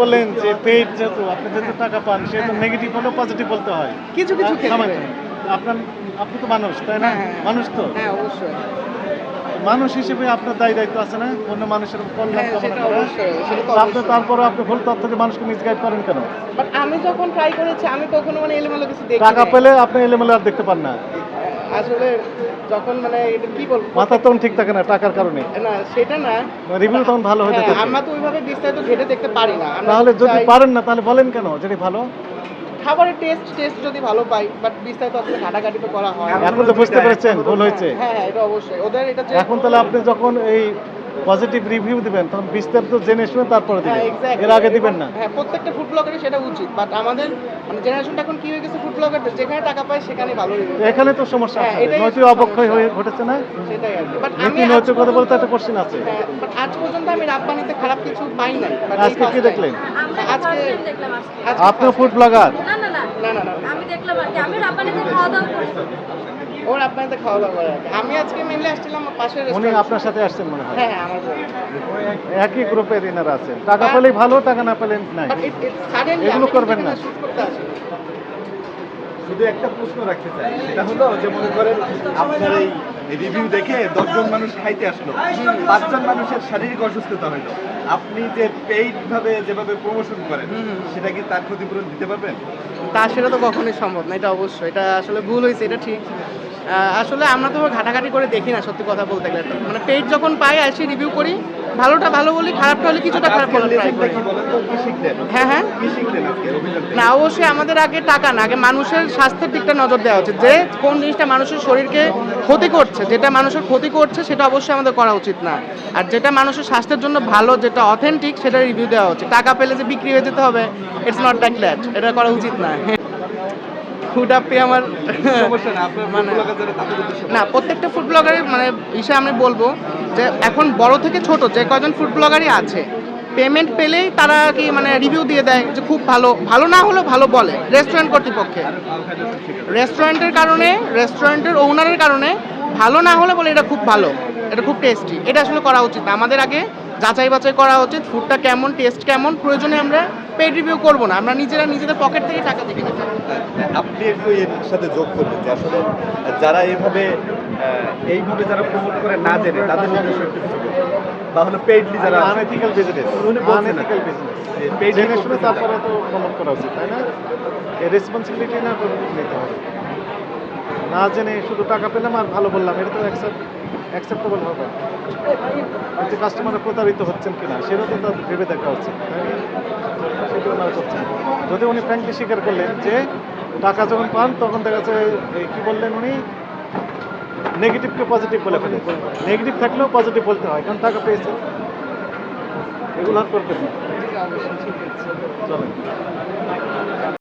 বললেন যে পেইড যেহেতু আপনি যেহেতু টাকা পান সেহেতু নেগেটিভ হলেও পজিটিভ বলতে হয়। কিছু কিছু ক্ষেত্রে। আপনার আপনি তো মানুষ তাই না? হ্যাঁ, হ্যাঁ। মানুষ তো হ্যাঁ, অবশ্যই। মানুষ হিসেবে আপনার দায়িত্ব আছে না অন্য মানুষের কল্যাণ হ্যাঁ, কামনা সেটা করা? অবশ্যই। সেটা তো আপনি অবশ্যই। তারপরও আপনি ভুল তথ্য দিয়ে মানুষকে মিসগাইড করেন কেন? বাট আমি যখন ট্রাই করেছি আমি কখনো মানে এলোমেলো কিছু দেখি টাকা নাই। পেলে আপনি এলোমেলো আর দেখতে পান না। আসলে যখন মানে এটা কি বলবো? মাথা তখন ঠিক থাকে না টাকার কারণে। না সেটা না। রিভিউ তখন ভালো হতে হ্যাঁ, থাকে। আমরা তো ওইভাবে বিস্তারিত ঘেঁটে দেখতে পারি না। আমরা তাহলে যদি চাই পারেন না তাহলে বলেন কেন যেটা ভালো? খাবারের টেস্ট যদি ভালো পাই বাট বিস্তারিত আসলে ঘাটাঘাটি তো করা হয় না। এখন তো বুঝতে পেরেছেন ভুল হয়েছে। হ্যাঁ, হ্যাঁ, এটা অবশ্যই। ওদের এটা যে এখন তাহলে আপনি যখন এই পজিটিভ রিভিউ দিবেন তখন বিস্তারিত জেনে শুনে তারপরে হ্যাঁ, দিবেন। এক্সাক্টলি। এর আগে দিবেন না। হ্যাঁ, প্রত্যেকটা ফুড ব্লগারই সেটা উচিত। বাট আমাদের মানে জেনারেশনটা এখন কি হয়ে গেছে ফুড ব্লগারদের যেখানে টাকা পায় সেখানেই ভালো রিভিউ। এখানে তো সমস্যা হ্যাঁ, আপনাদের। এটাই নৈতিক হচ্ছে অবক্ষয় সমস্যা। হয়ে ঘটেছে না? সেটাই আরকি। বাট আমি নীতি আজ নৈতিকতা বলতে পর্যন্ত একটা কোশ্চেন আছে। হ্যাঁ, বাট আজ পর্যন্ত আমি রাব্বানিতে খারাপ কিছু পাই নাই। বাট এই আজকে কি ফার্স্ট টাইম। দেখলেন? আমরা আজকে ফার্স্ট টাইম দেখলাম আজকে। আপনিও ফুড ব্লগার? না না না না, না, না। আমি দেখলাম আর কি আমি রাব্বানিতে খাওয়া দাওয়া করছি। ও রাব্বানিতে খাওয়া দাওয়া করে আরকি। আমি আজকে মেইনলি আসছিলাম পাশের উনি রেস্টুরেন্ট। আপনার সাথে আসছেন মনে হয়। হ্যাঁ, হ্যাঁ, আমার বোন। একই গ্রুপের ইনারা আছেন। টাকা পেলেই ভালো, টাকা না পেলে নাই। বাট সাডেনলি এগুলো করবেন না। শুট করতে আসি। শুধু একটা প্রশ্ন রাখতে চাই, সেটা হলো যে মনে করেন আপনার এই রিভিউ দেখে 10 জন মানুষ খাইতে আসলো, 5 জন মানুষের শারীরিক অসুস্থতা হলো, আপনি যে পেইড ভাবে যেভাবে প্রমোশন করেন সেটা কি তার ক্ষতিপূরণ দিতে পারবেন? তা সেটা তো কখনোই সম্ভব না, এটা অবশ্যই। এটা আসলে ভুল হয়েছে, এটা ঠিক। আসলে আমরা তো ঘাটাঘাটি করে দেখি না, সত্যি কথা বলতে গেলে। মানে পেজ যখন পাই আসি রিভিউ করি, ভালোটা ভালো বলি, খারাপটা হলে কিছুটা খারাপ আজকের বলার ট্রাই লেসনটা করি। কি বলেন তো, কি শিখলেন? হ্যাঁ, হ্যাঁ। কি শিখলেন আজকের অভিযান থেকে? না, অবশ্যই আমাদের আগে টাকা না, আগে মানুষের স্বাস্থ্যের দিকটা নজর দেওয়া উচিত, যে কোন জিনিসটা মানুষের শরীরকে ক্ষতি করছে, যেটা মানুষের ক্ষতি করছে সেটা অবশ্যই আমাদের করা উচিত না। আর যেটা মানুষের স্বাস্থ্যের জন্য ভালো, যেটা অথেন্টিক, সেটা রিভিউ দেওয়া উচিত। টাকা পেলে যে বিক্রি হয়ে যেতে হবে, ইটস নট লাইক দ্যাট, এটা করা উচিত না। ফুড আপে আমার সমস্যা না, আপনার মানে ব্লগার যারা তাদের উদ্দেশ্যে না, প্রত্যেকটা ফুড ব্লগারের মানে হিসেবে আমি বলবো যে এখন বড় থেকে ছোট যে কয়জন ফুড ব্লগারই আছে, পেমেন্ট পেলেই তারা কি মানে রিভিউ দিয়ে দেয় যে খুব ভালো, ভালো না হলেও ভালো বলে রেস্টুরেন্ট কর্তৃপক্ষে। রেস্টুরেন্টের কারণে, রেস্টুরেন্টের ওনারের কারণে ভালো না হলে বলে এটা খুব ভালো, এটা খুব টেস্টি। এটা আসলে করা উচিত না। আমাদের আগে যাচাই বাছাই করা উচিত, ফুডটা কেমন, টেস্ট কেমন। প্রয়োজনে আমরা পেড রিভিউ করবো না, আমরা নিজেরা নিজেদের পকেট থেকে টাকা দিয়ে কিনে খাবো। আপনি একটু এর সাথে যোগ করবেন যে আসলে যারা এইভাবে যারা প্রমোট করে না জেনে তাদের উদ্দেশ্যে একটু কিছু বলবেন। বা হলো পেইডলি যারা আনএথিক্যাল বিজনেস। উনি বলছেন আর কি। Unethical business. যে পেইড জেনে শুনে তারপরে তো প্রমোট করা উচিত তাই না? এই রেসপন্সিবিলিটি না নিতে হবে। না জেনে শুধু টাকা পেলাম আর ভালো বললাম, এটা তো অ্যাকসেপ্টেবল হবে না। যে কাস্টমাররা প্রতারিত হচ্ছেন কিনা সেটা তো তার ভেবে দেখা উচিত তাই না? সেটা ওনারা করছেন। যদি উনি ফ্র্যাঙ্কলি স্বীকার করলেন যে টাকা যখন পান তখন দেখা যাচ্ছে কি বললেন উনি, নেগেটিভকে পজিটিভ বলে ফেলেন। নেগেটিভ থাকলেও পজিটিভ বলতে হয় কারণ টাকা পেয়েছেন। এগুলো আর করবেন না। চলেন।